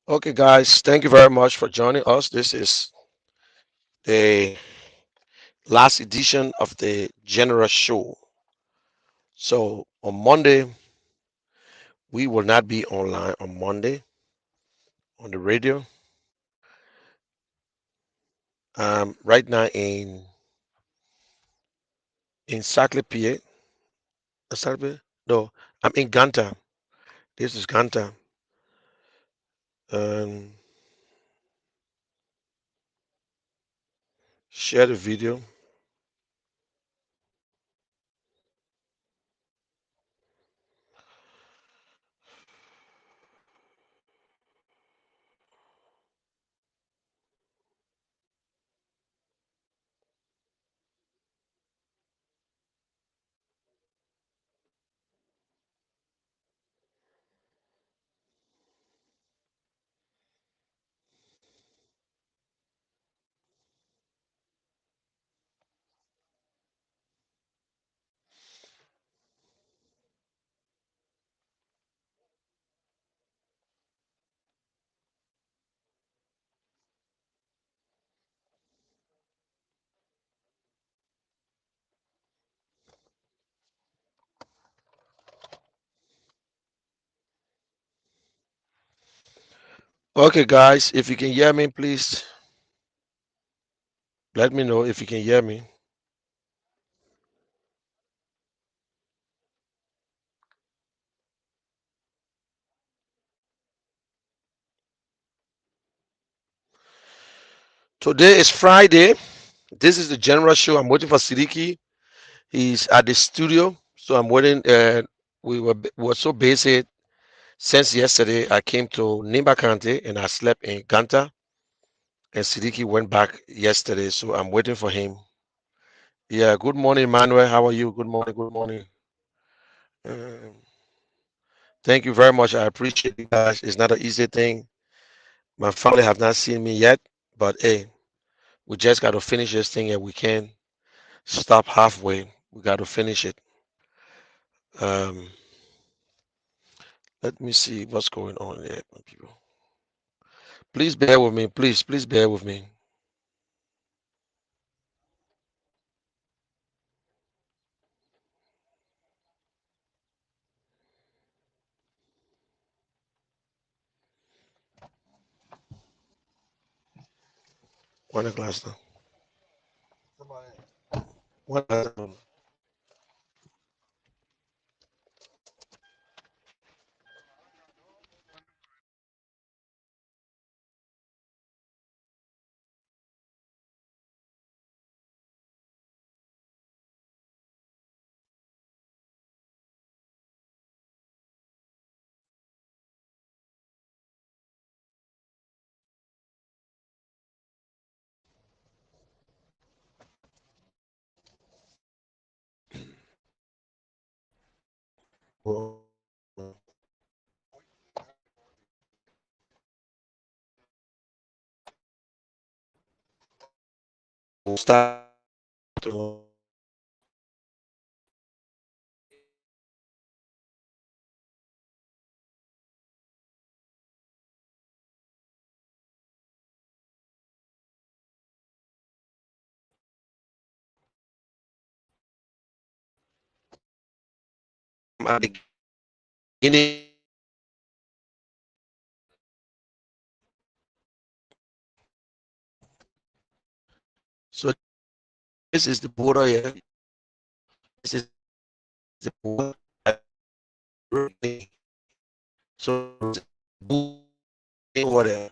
Okay, guys, thank you very much for joining us. This is the last edition of the General Show. So on Monday, we will not be online on Monday on the radio. Right now in Saclay, PA. Saclay? No, I'm in Ganta. This is Ganta. Um, Share the video. Okay, guys, if you can hear me, please let me know if you can hear me. Today is Friday. This is the General Show. I'm waiting for Sidiki. He's at the studio, so I'm waiting. We were so busy since yesterday. I came to Nimba County and I slept in Ganta, and Sidiki went back yesterday, so I'm waiting for him. Yeah, good morning, Manuel. How are you? Good morning. Good morning. Um, Thank you very much. I appreciate you guys. It's not an easy thing. My family have not seen me yet, but hey, we just got to finish this thing, and we can't stop halfway. We got to finish it. Um, Let me see what's going on here, my people. Please bear with me. Please bear with me. One glass now. One glass now. We'll start. At the beginning. So this is the border here. This is the border. So over there.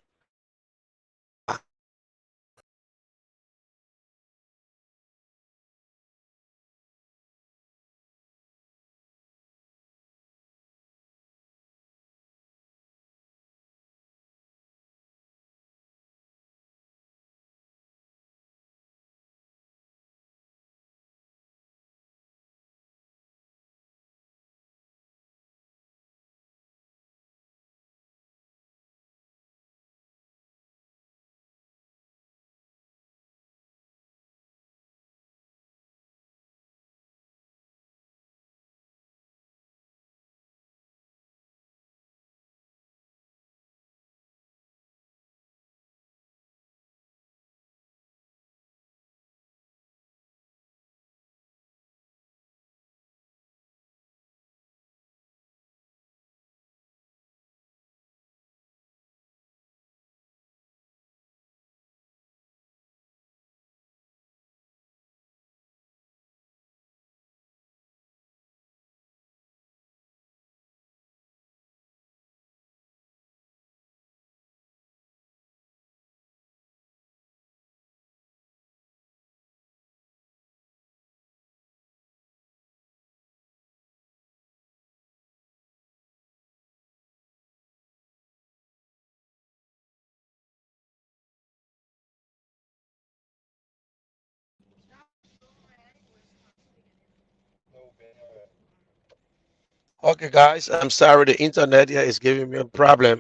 Okay, guys, I'm sorry the internet here is giving me a problem,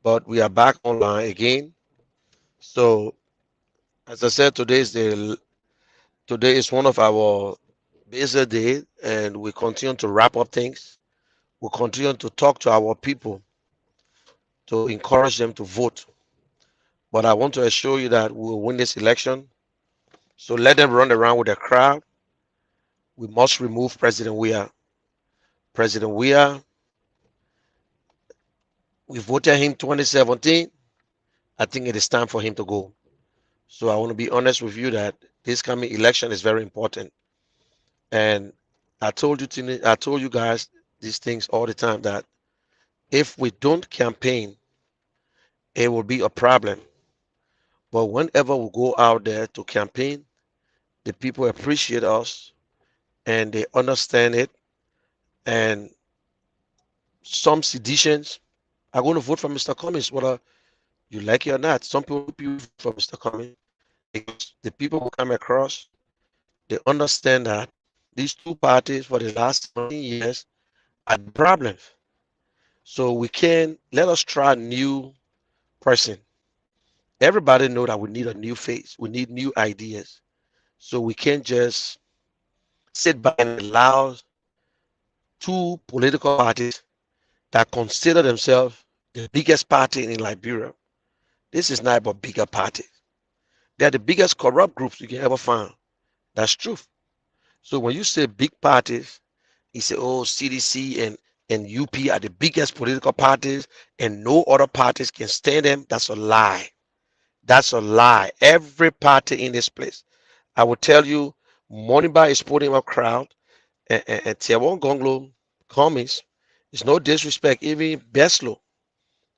but we are back online again. So, as I said, today is one of our busy day, and we continue to wrap up things. We continue to talk to our people to encourage them to vote. But I want to assure you that we will win this election. So let them run around with a crowd. We must remove President Weah. President Weah, we voted him 2017. I think it is time for him to go. So I want to be honest with you that this coming election is very important. And I told you guys these things all the time that if we don't campaign, it will be a problem. But whenever we go out there to campaign, the people appreciate us and they understand it. And some seditions are going to vote for Mr. Cummings, whether you like it or not. Some people vote for Mr. Cummings because the people who come across, they understand that these two parties for the last 17 years are the problem. So we can let us try a new person. Everybody know that we need a new face. We need new ideas. So we can't just sit by and allow two political parties that consider themselves the biggest party in Liberia. This is not about bigger parties. They are the biggest corrupt groups you can ever find. That's truth. So when you say big parties, you say, oh, CDC and UP are the biggest political parties and no other parties can stand them. That's a lie. That's a lie. Every party in this place, I will tell you, Moniba is putting a crowd and Tiawon Gonglo Cummings. It's no disrespect, even Beslo.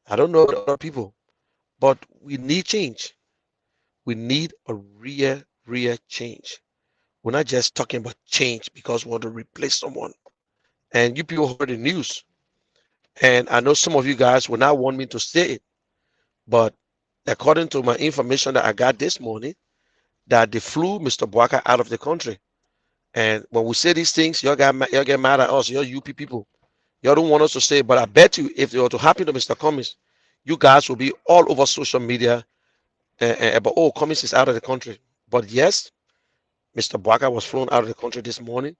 I don't know the other people, but we need change. We need a real change. We're not just talking about change because we want to replace someone. And you people heard the news. And I know some of you guys will not want me to say it, but according to my information that I got this morning, that they flew Mr. Boaka out of the country. And when we say these things, y'all get mad at us, y'all UP people. Y'all don't want us to say it, but I bet you if it were to happen to Mr. Cummings, you guys will be all over social media about, oh, Cummings is out of the country. But yes, Mr. Boaka was flown out of the country this morning,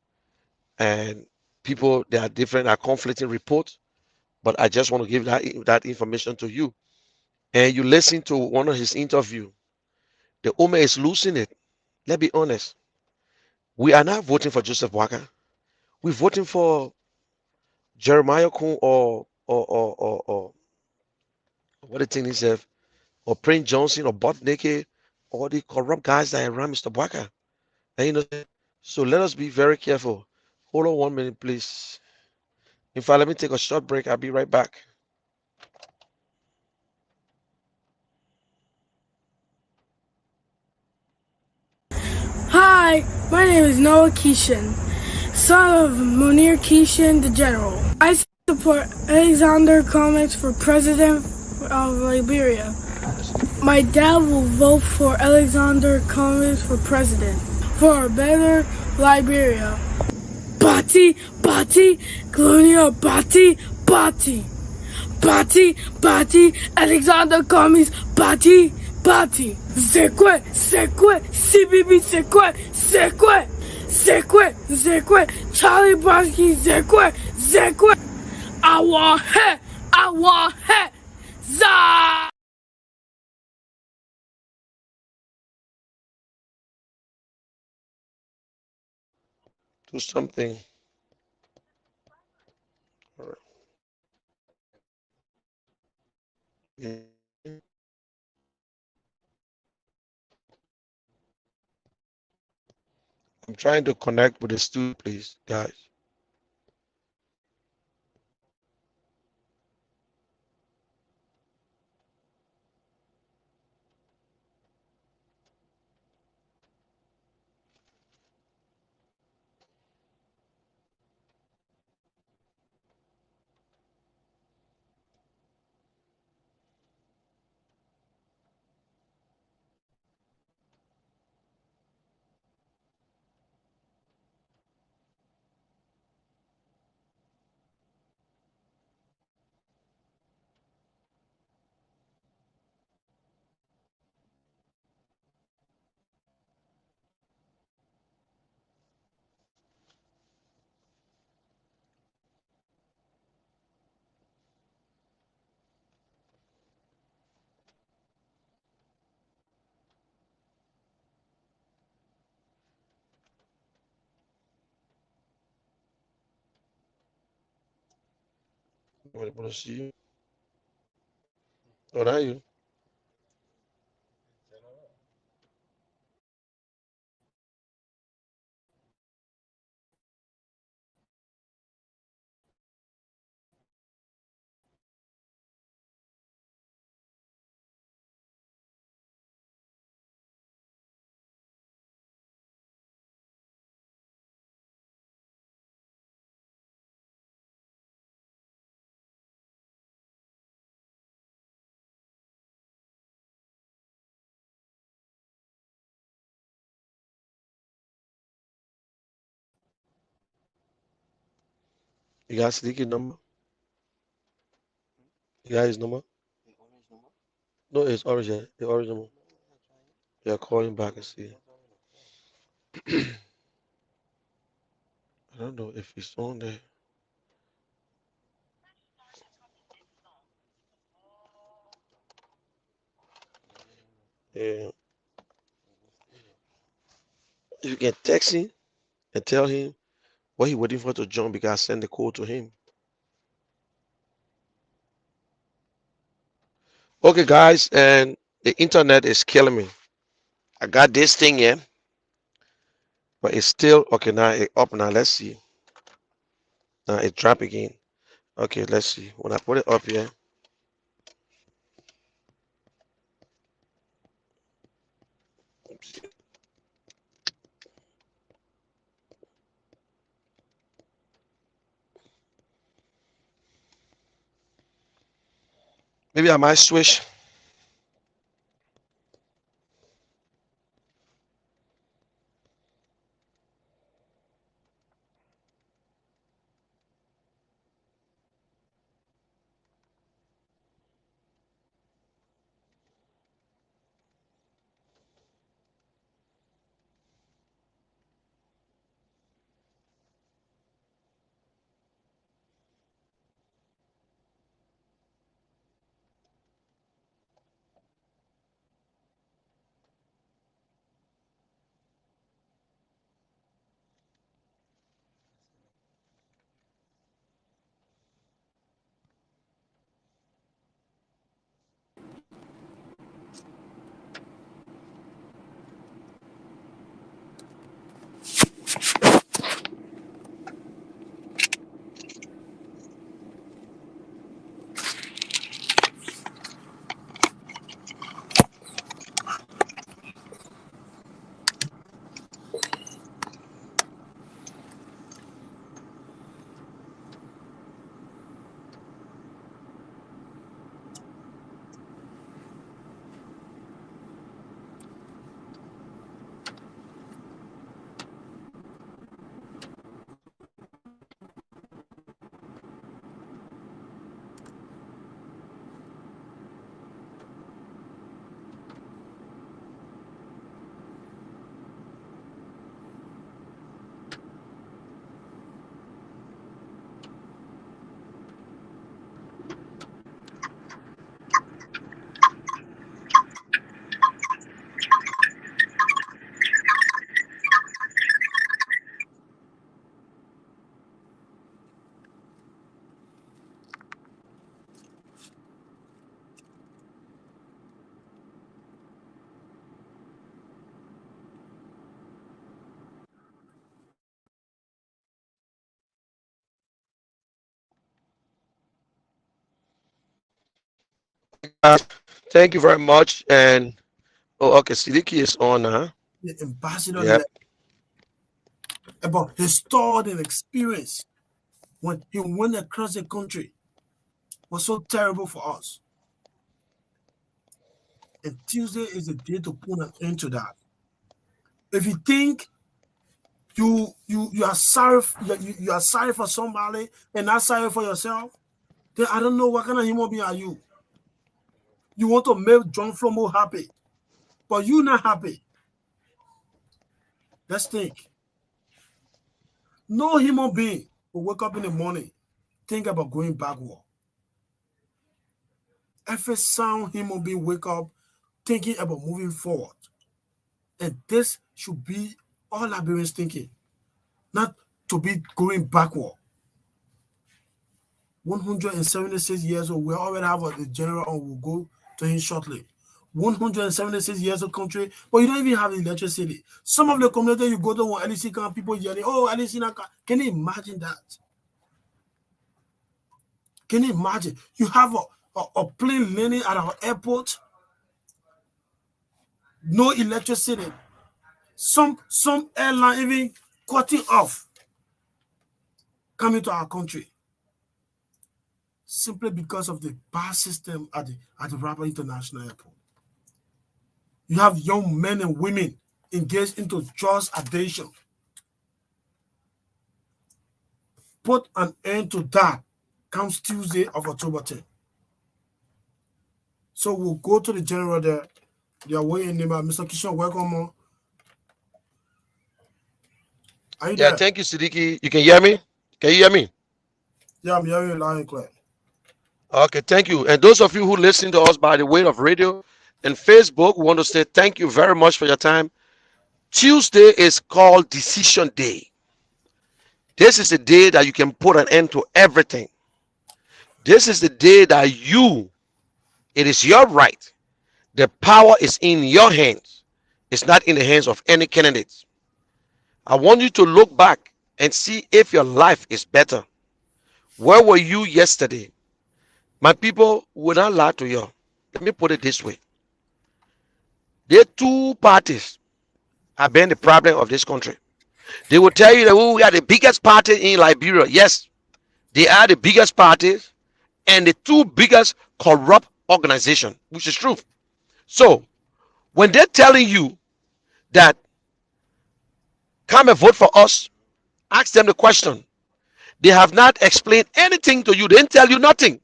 and people, there are different, are conflicting reports, but I just want to give that information to you. And you listen to one of his interview. The Ome is losing it. Let's be honest. We are not voting for Joseph Boaka. We're voting for Jeremiah Kun or what the thing is, or Prince Johnson or Botneke or the corrupt guys that around Mr. Boaka. And you know, so let us be very careful. Hold on 1 minute, please. In fact, let me take a short break. I'll be right back. Hi, my name is Noah Keeshan, son of Munir Keeshan, the general. I support Alexander Cummings for president of Liberia. My dad will vote for Alexander Cummings for president for a better Liberia. Bati, Bati, Colonial Bati, Bati. Bati, Bati, Alexander Cummings, Bati, Bati. C'est quoi, CBB, c'est quoi, Charlie Broski, c'est quoi, I want head, za. Do something. All right. Yeah. I'm trying to connect with the studio, please, guys. I'm able to see you. Oh, not you. You got Sneaky number? You got his number? No, it's orange. Yeah. The orange number. Yeah, call him back and see. I don't know if he's on there. Yeah. You can text him and tell him what he waiting for to join because I send the code to him. Okay, guys, and the internet is killing me. I got this thing here, but it's still okay now. It up now. Let's see. Now it drop again. Okay, let's see. When I put it up here, maybe I might switch. Okay, guys, thank you very much. And oh, okay, Siddiqui is on, huh? The ambassador Yep. left about his thought and experience when he went across the country was so terrible for us. And Tuesday is the day to put an end to that. If you think you are sorry you are sorry for somebody and not sorry for yourself, then I don't know what kind of human being are you. You want to make John Flomo happy, but you not happy. Let's think. No human being will wake up in the morning, think about going backward. Every sound human being wake up thinking about moving forward. And this should be all Liberians thinking, not to be going backward. 176 years old. We already have the general and we'll go to him shortly. 176 years of country, but you don't even have electricity. Some of the community you go to when LEC come, people yelling, oh, LEC not come. Can you imagine that? Can you imagine? You have a plane landing at our airport, no electricity. Some airline even cutting off coming to our country simply because of the bad system at the Rapper International Airport. You have young men and women engaged into drugs addiction. Put an end to that comes Tuesday of October 10th. So we'll go to the general there. They are waiting. Mr. Kishon, welcome on. Are you Yeah, there? thank you, Siddiqui. You can hear me? Can you hear me? Yeah, I'm hearing you loud and clear. Okay, thank you. And those of you who listen to us by the way of radio and Facebook, we want to say thank you very much for your time. Tuesday is called Decision Day. This is the day that you can put an end to everything. This is the day that it is your right. The power is in your hands. It's not in the hands of any candidates. I want you to look back and see if your life is better. Where were you yesterday? My people will not lie to you. Let me put it this way. There are two parties have been the problem of this country. They will tell you that we are the biggest party in Liberia. Yes, they are the biggest parties and the two biggest corrupt organizations, which is true. So when they're telling you that come and vote for us, ask them the question. They have not explained anything to you. They didn't tell you nothing.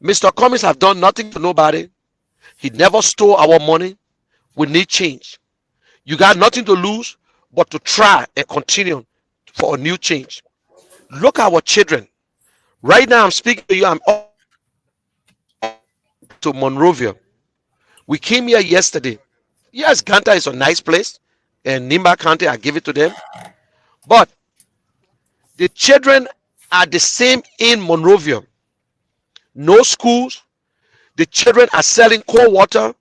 Mr. Cummings have done nothing to nobody. He never stole our money. We need change. You got nothing to lose but to try and continue for a new change. Look at our children. Right now, I'm speaking to you. I'm to Monrovia. We came here yesterday. Yes, Ganta is a nice place, and Nimba County, I give it to them. But the children are the same in Monrovia. No schools. The children are selling cold water.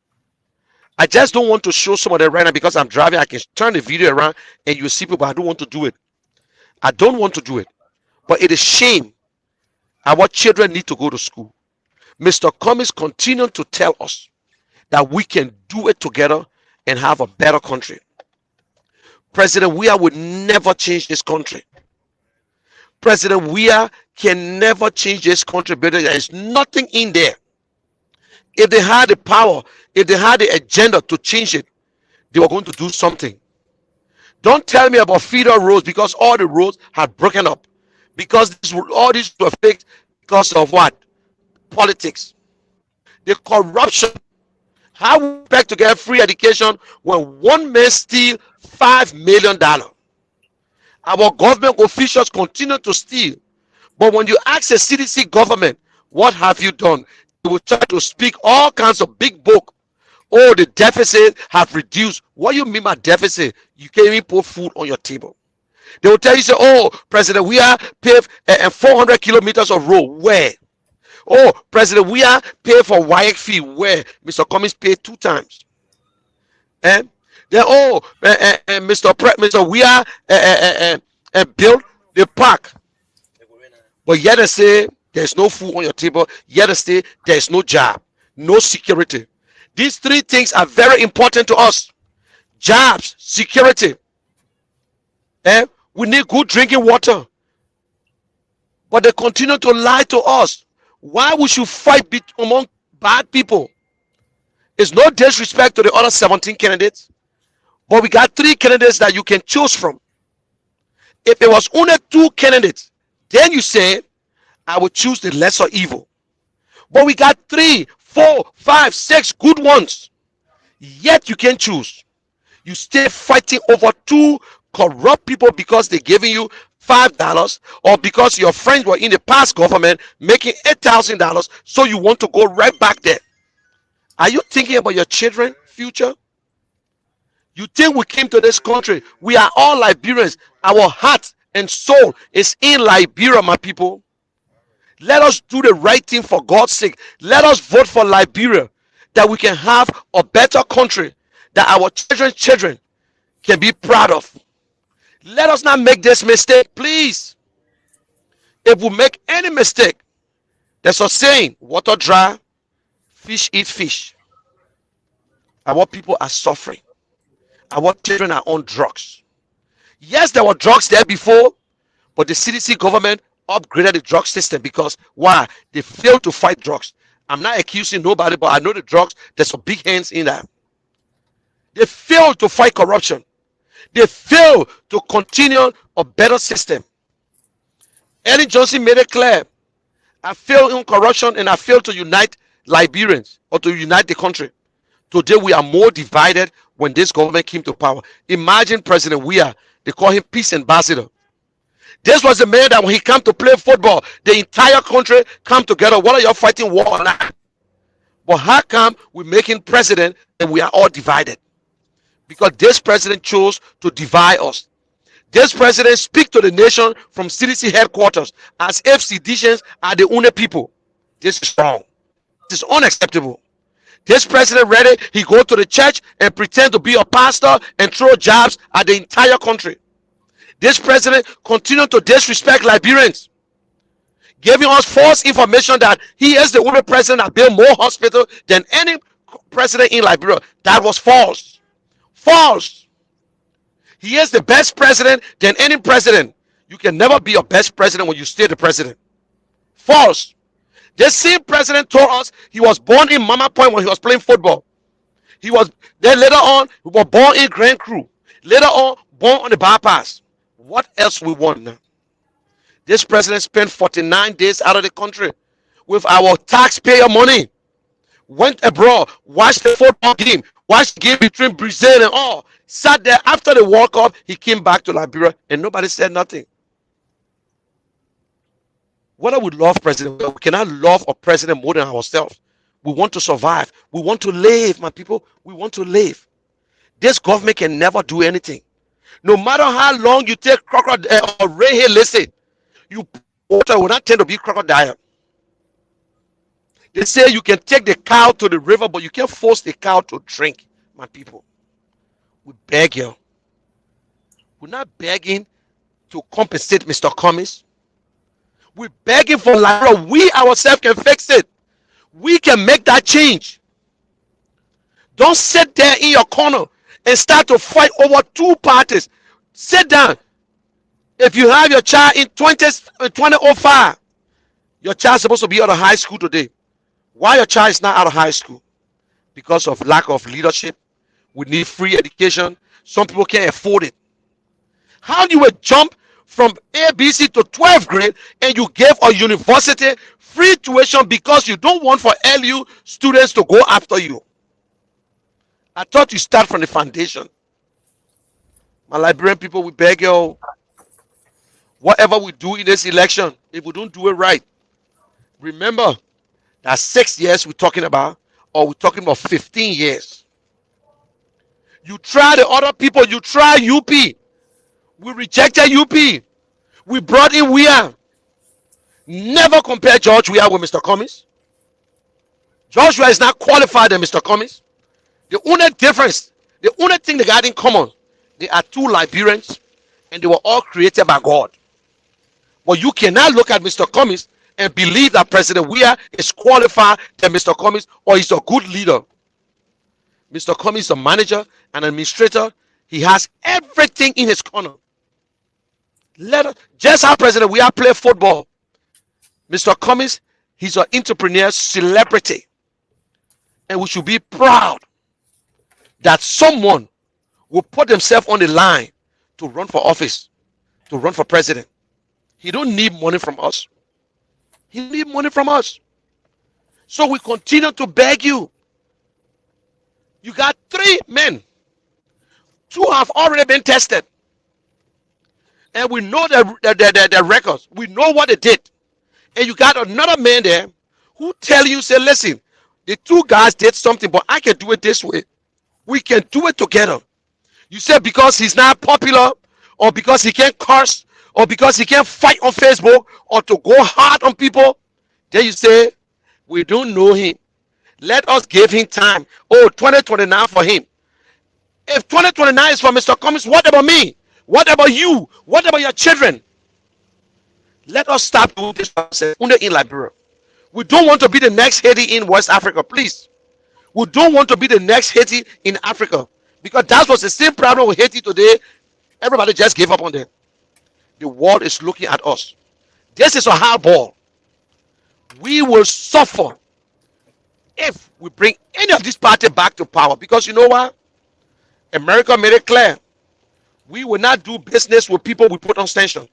I just don't want to show some of them right now because I'm driving. I can turn the video around and you see people. I don't want to do it. I don't want to do it. But it is shame. Our children need to go to school. Mr. Cummings continued to tell us that we can do it together and have a better country. President Weah would never change this country. President Weah can never change this country better. There is nothing in there. If they had the power, if they had the agenda to change it, they were going to do something. Don't tell me about feeder roads because all the roads have broken up. Because all these were fixed because of what? Politics. The corruption. How we expect to get free education when one man steal $5 million? Our government officials continue to steal. But when you ask a CDC government, what have you done? They will try to speak all kinds of big book. Oh, the deficit have reduced. What do you mean by deficit? You can't even put food on your table. They will tell you, say, oh, President, we are paved 400 kilometers of road. Where? Oh, President, we are paid for WIAC fee. Where? Mr. Cummings paid 2 times. And then, oh, Mr. We are built the park. But yet they say there's no food on your table. Yet they say there's no job, no security. These three things are very important to us. Jobs, security. We need good drinking water. But they continue to lie to us. Why we should fight among bad people? It's no disrespect to the other 17 candidates. But we got 3 candidates that you can choose from. If it was only 2 candidates, then you say, I would choose the lesser evil. But we got 3, 4, 5, 6 good ones. Yet you can choose. You stay fighting over 2 corrupt people because they're giving you $5 or because your friends were in the past government making $8,000. So you want to go right back there. Are you thinking about your children's future? You think we came to this country? We are all Liberians. Our heart and soul is in Liberia, my people. Let us do the right thing for God's sake. Let us vote for Liberia, that we can have a better country that our children's children can be proud of. Let us not make this mistake, please. If we make any mistake, there's a saying, water dry, fish eat fish. Our people are suffering. Our children are on drugs. Yes, there were drugs there before, but the CDC government upgraded the drug system because why? They failed to fight drugs. I'm not accusing nobody, but I know the drugs, there's some big hands in that. They failed to fight corruption. They failed to continue a better system. Ellen Johnson made it clear. I failed in corruption and I failed to unite Liberians or to unite the country. Today we are more divided when this government came to power. Imagine President Weah, they call him peace ambassador. This was the man that when he came to play football, the entire country come together. What are you fighting war or not? But how come we're making president and we are all divided? Because this president chose to divide us. This president speak to the nation from CDC headquarters as if seditionists are the only people. This is wrong. This is unacceptable. This president ready, he go to the church and pretend to be a pastor and throw jabs at the entire country. This president continue to disrespect Liberians, giving us false information that he is the only president that built more hospitals than any president in Liberia. That was false. False. He is the best president than any president. You can never be a best president when you stay the president. False. This same president told us he was born in Mama Point when he was playing football. He was then later on, he was born in Grand Cru. Later on, born on the bypass. What else we want now? This president spent 49 days out of the country with our taxpayer money. Went abroad, watched the football game, watched the game between Brazil and all. Sat there after the World Cup, he came back to Liberia and nobody said nothing. Whether we love president, we cannot love a president more than ourselves. We want to survive. We want to live, my people. We want to live. This government can never do anything. No matter how long you take crocodile or redhead listen, you water will not tend to be crocodile. They say you can take the cow to the river, but you can't force the cow to drink, my people. We beg you. We're not begging to compensate Mr. Cummings. We're begging for Liberia. We ourselves can fix it. We can make that change. Don't sit there in your corner and start to fight over two parties. Sit down. If you have your child in 2005, your child is supposed to be out of high school today. Why your child is not out of high school? Because of lack of leadership. We need free education. Some people can't afford it. How do you jump from ABC to 12th grade and you give a university free tuition because you don't want for LU students to go after you? I thought you start from the foundation. My Liberian people, we beg you, whatever we do in this election, if we don't do it right, remember that 6 years we're talking about, or we're talking about 15 years. You try the other people, you try UP. We rejected UP. We brought in Weah. Never compare George Weah with Mr. Cummings. George Weah is not qualified than Mr. Cummings. The only difference, the only thing they got in common, they are two Liberians and they were all created by God. But you cannot look at Mr. Cummings and believe that President Weah is qualified than Mr. Cummings or he's a good leader. Mr. Cummings is a manager, an administrator. He has everything in his corner. Let us, just how President Weah play football. Mr. Cummings, he's an entrepreneur, celebrity. And we should be proud that someone will put themselves on the line to run for office, to run for president. He don't need money from us. He need money from us. So we continue to beg you. You got 3 men. 2 have already been tested. And we know their records. We know what they did. And you got another man there who tell you, say, listen, the 2 guys did something, but I can do it this way. We can do it together. You said because he's not popular, or because he can't curse, or because he can't fight on Facebook, or to go hard on people, Then you say, we don't know him. Let us give him time. Oh, 2029 for him. If 2029 is for Mr. Cummings, what about me? What about you? What about your children? Let us stop doing this in Liberia. We don't want to be the next Haiti in West Africa, please. We don't want to be the next Haiti in Africa, because that was the same problem with Haiti today. Everybody just gave up on them. The world is looking at us. This is a hard ball. We will suffer if we bring any of this party back to power, because you know what? America made it clear. We will not do business with people we put on sanctions.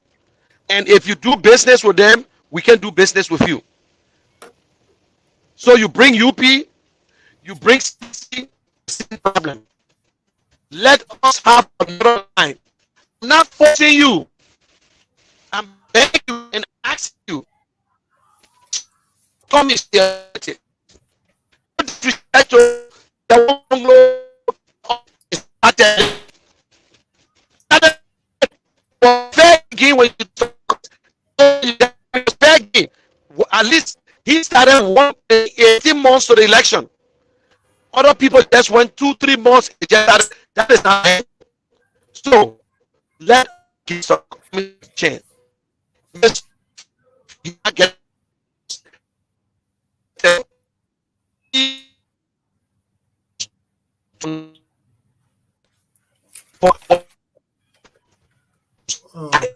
And if you do business with them, we can do business with you. So you bring UP, you bring CC, same problem. Let us have another line. I'm not forcing you. I'm begging you and asking you. Come is here. Disrespect to the one started. Begging when you talk. Begging. At least he started 18 months to the election. Other people just went 2, 3 months. That is not it. So let give some chance. Yes, you get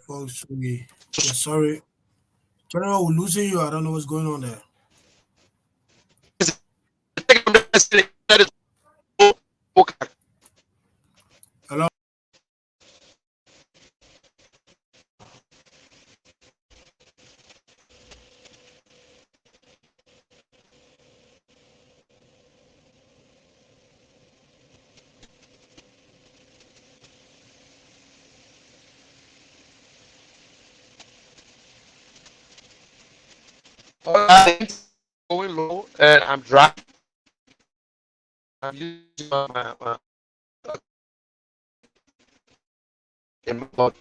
Folks, we're sorry. General, we're losing you. I don't know what's going on there. Hello? going low and I'm driving. I'm using my in my body.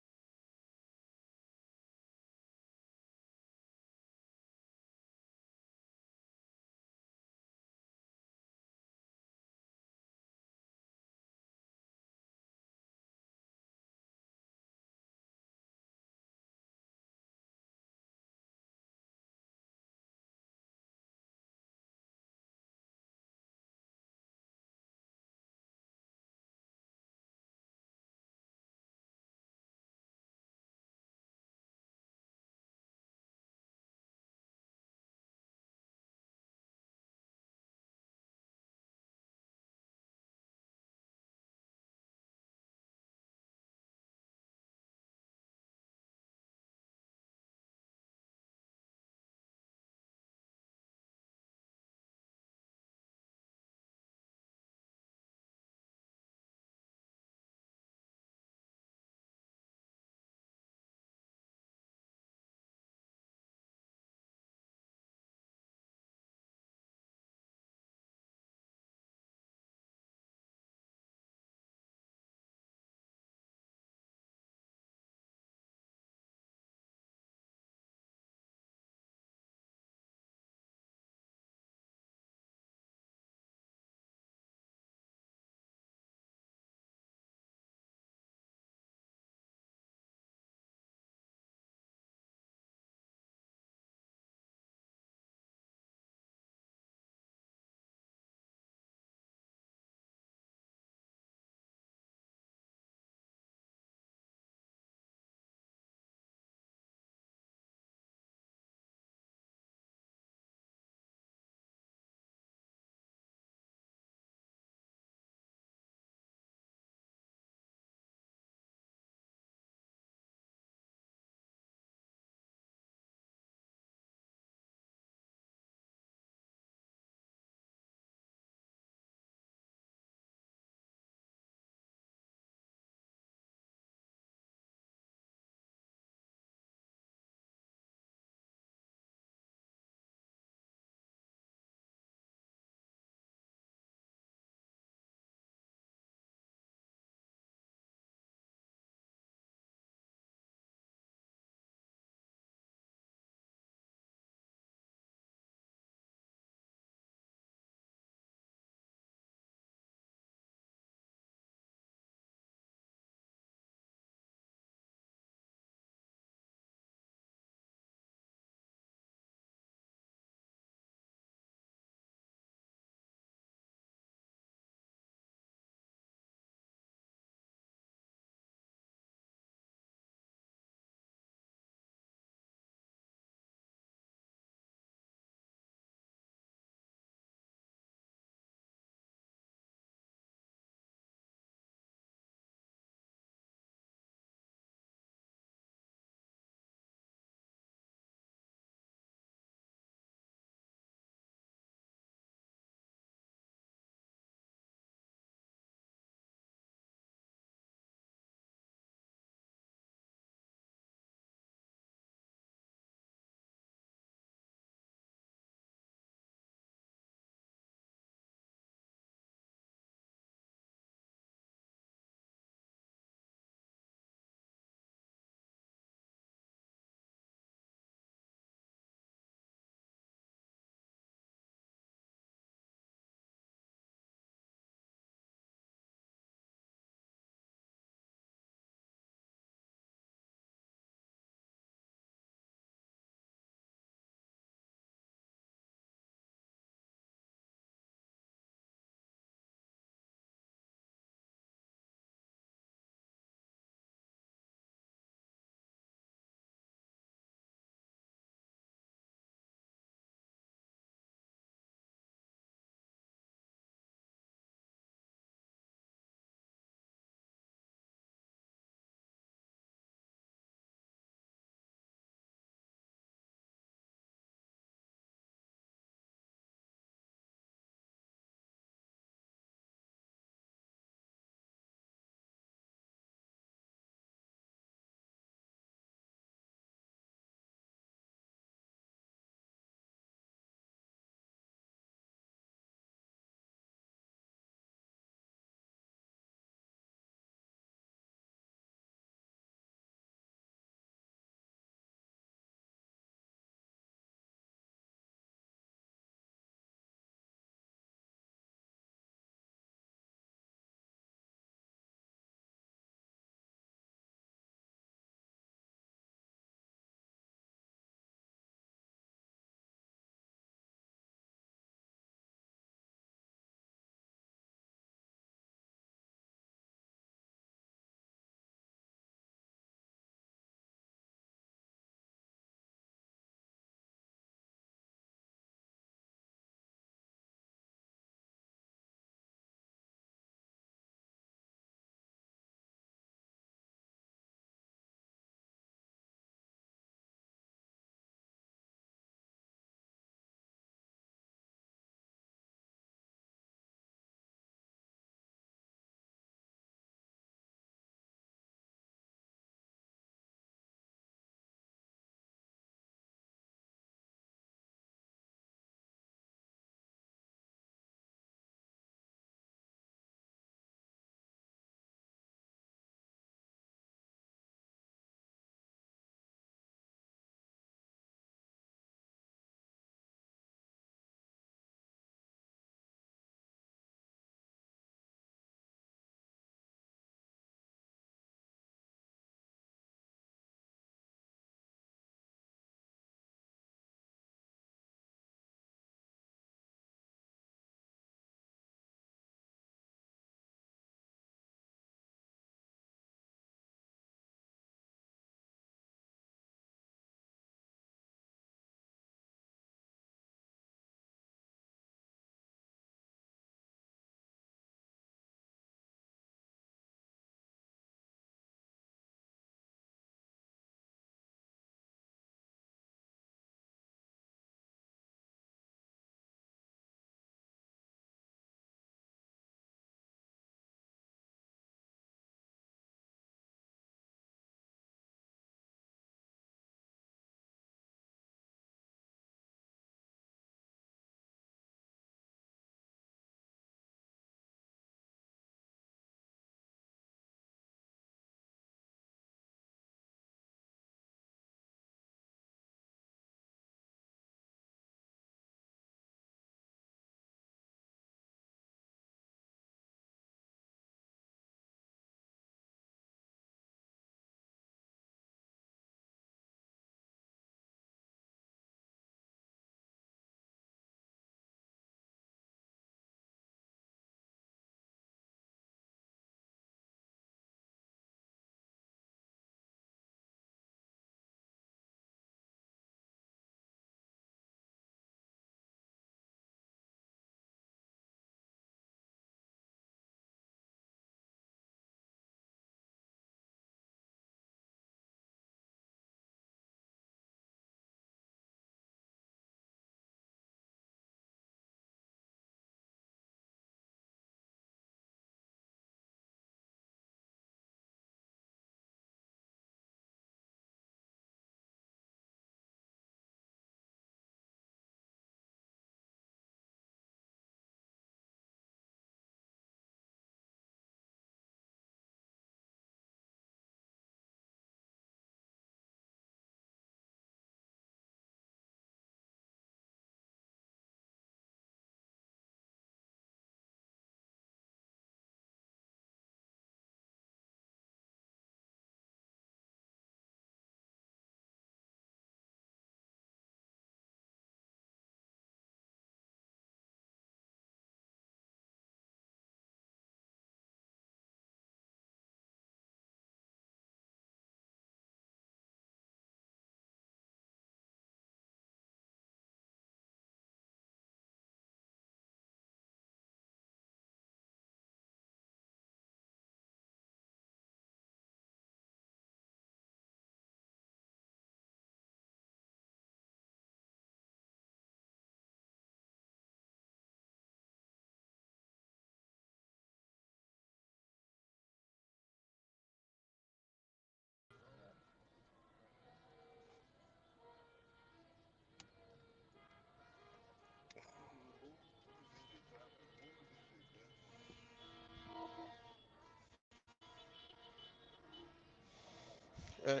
uh,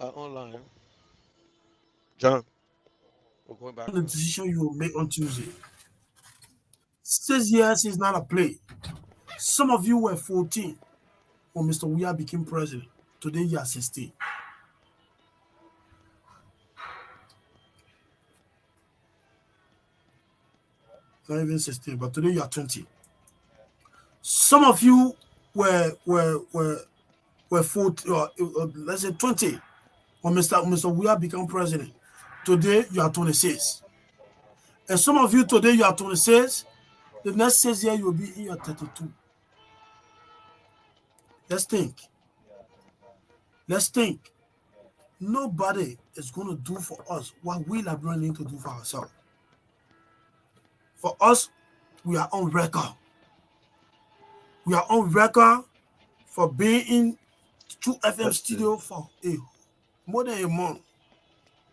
online. John, we're going back The to. decision you will make on Tuesday. 6 years is not a play. Some of you were 14 when Mr. Weah became president. Today you are 16. Not even 16, but today you are 20. Some of you were 40, or let's say 20 when Mr. Weah became president. Today you are 26. And some of you today you are 26. The next 6 years you will be in your 32. Let's think. Let's think. Nobody is going to do for us what we Liberians need to do for ourselves. For us, we are on record. We are on record for being in True FM That's true. studio for more than a month,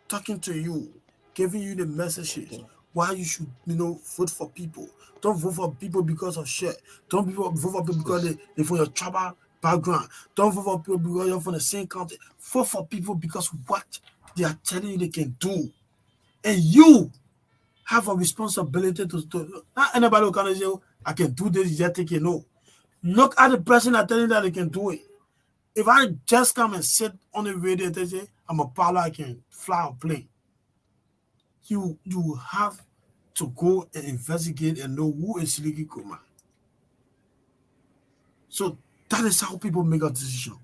talking to you, giving you the messages why you should, vote for people. Don't vote for people because of shit. Don't vote for people because they're from your tribal background. Don't vote for people because you're from the same country. Vote for people because what they are telling you they can do. And you have a responsibility to not anybody who can say, "Oh, I can do this, you just take it." No. Look at the person that telling you that they can do it. If I just come and sit on the radio and say I'm a pilot, I can fly a plane, you have to go and investigate and know who is Siliki Kuma. So that is how people make a decision.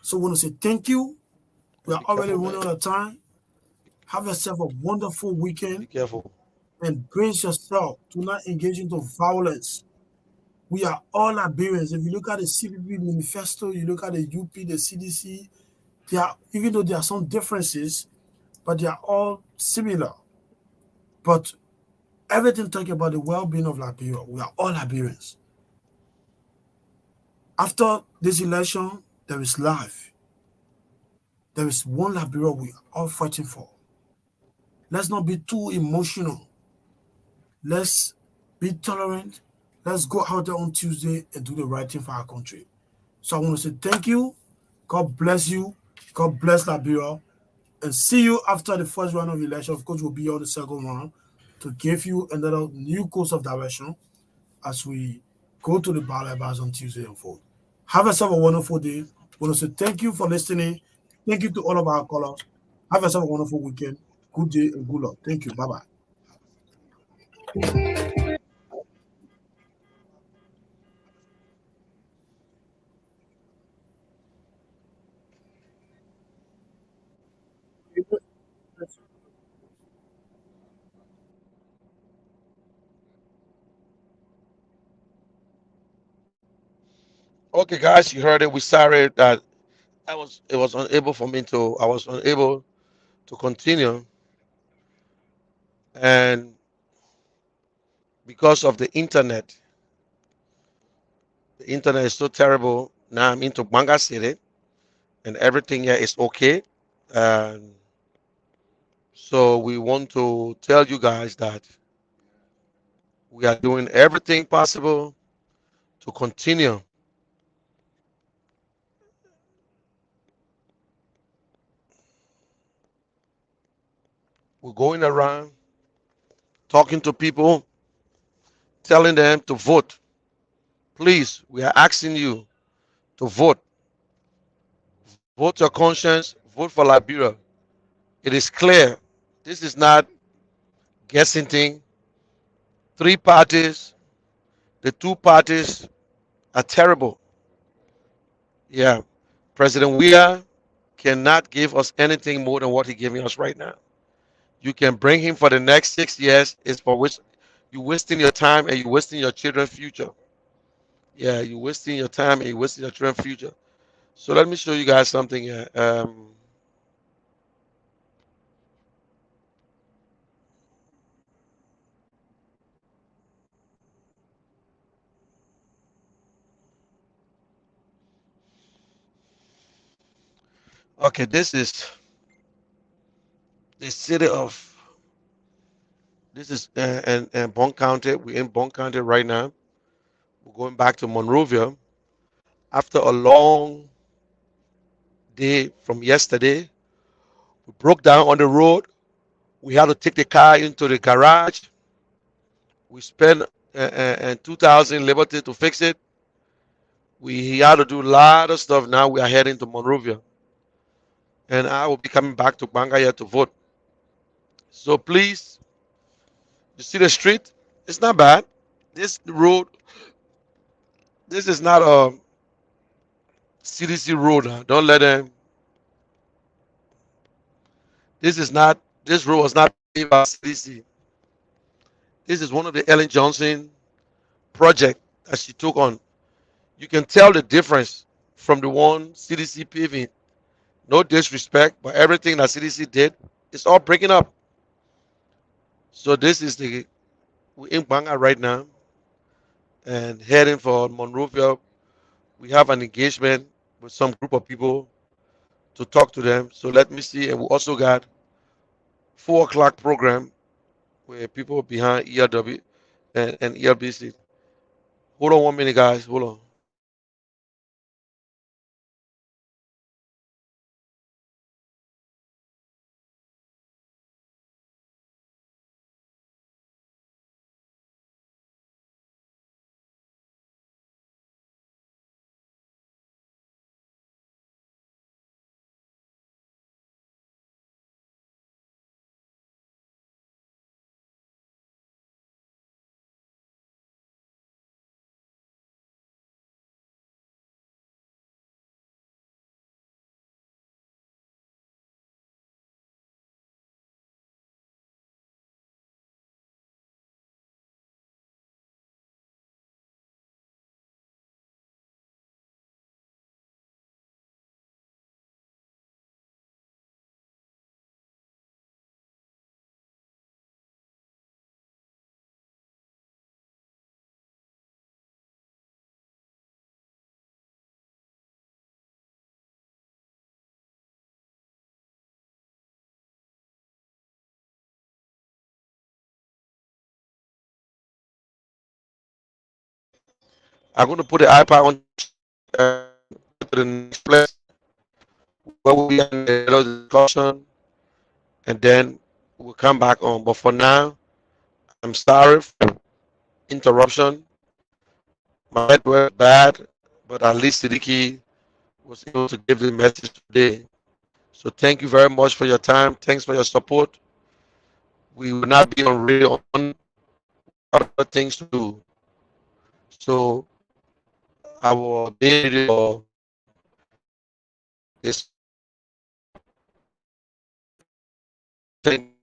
So I want to say thank you. We But are be already careful, running man. out of time. Have yourself a wonderful Be weekend careful. and brace yourself to not engage into violence. We are all Liberians. If you look at the CPP manifesto, you look at the UP, the CDC, they are, even though there are some differences, but they are all similar. But everything talking about the well-being of Liberia, we are all Liberians. After this election, there is life. There is one Liberia we are all fighting for. Let's not be too emotional. Let's be tolerant. Let's go out there on Tuesday and do the right thing for our country. So I want to say thank you. God bless you. God bless Liberia. And see you after the first round of election. Of course, we'll be on the second round to give you another new course of direction as we go to the ballot box on Tuesday and forth. Have yourself a wonderful day. I want to say thank you for listening. Thank you to all of our callers. Have yourself a wonderful weekend. Good day and good luck. Thank you. Bye bye. Okay, guys, you heard it. We sorry that it was unable for me to I was unable to continue, and because of the internet is so terrible. Now I'm into Manga City, and everything here is okay. And so we want to tell you guys that we are doing everything possible to continue. We're going around talking to people, telling them to vote. Please, we are asking you to vote. Vote your conscience, vote for Liberia. It is clear. This is not guessing thing. Three parties, the two parties are terrible. Yeah. President Weah cannot give us anything more than what he's giving us right now. You can bring him for the next 6 years, is for which you're wasting your time and you're wasting your children's future. Yeah, you're wasting your time and you're wasting your children's future. So let me show you guys something here. Okay, this is the city of this is in Bond County. We're in Bond County right now. We're going back to Monrovia after a long day from yesterday. We broke down on the road. We had to take the car into the garage. We spent 2,000 Liberty to fix it. We had to do a lot of stuff. Now we are heading to Monrovia, and I will be coming back to Bangaya to vote. So please, you see the street? It's not bad. This road, this is not a CDC road. Don't let them. This is not. This road was not paved by CDC. This is one of the Ellen Johnson project that she took on. You can tell the difference from the one CDC paving. No disrespect, but everything that CDC did, it's all breaking up. So this is the we're in Banga right now and heading for Monrovia. We have an engagement with some group of people to talk to them. So let me see. And we also got 4 o'clock program where people behind ERW and ERBC. Hold on 1 minute, guys. Hold on. I'm going to put the iPad on charge and go to the next place where we are in the middle of the discussion, and then we'll come back on. But for now, I'm sorry for interruption. My network is bad, but at least Siddiqui was able to give the message today. So thank you very much for your time. Thanks for your support. We will not be on radio on Monday. We have other things to do. So our main radio is thank you very much.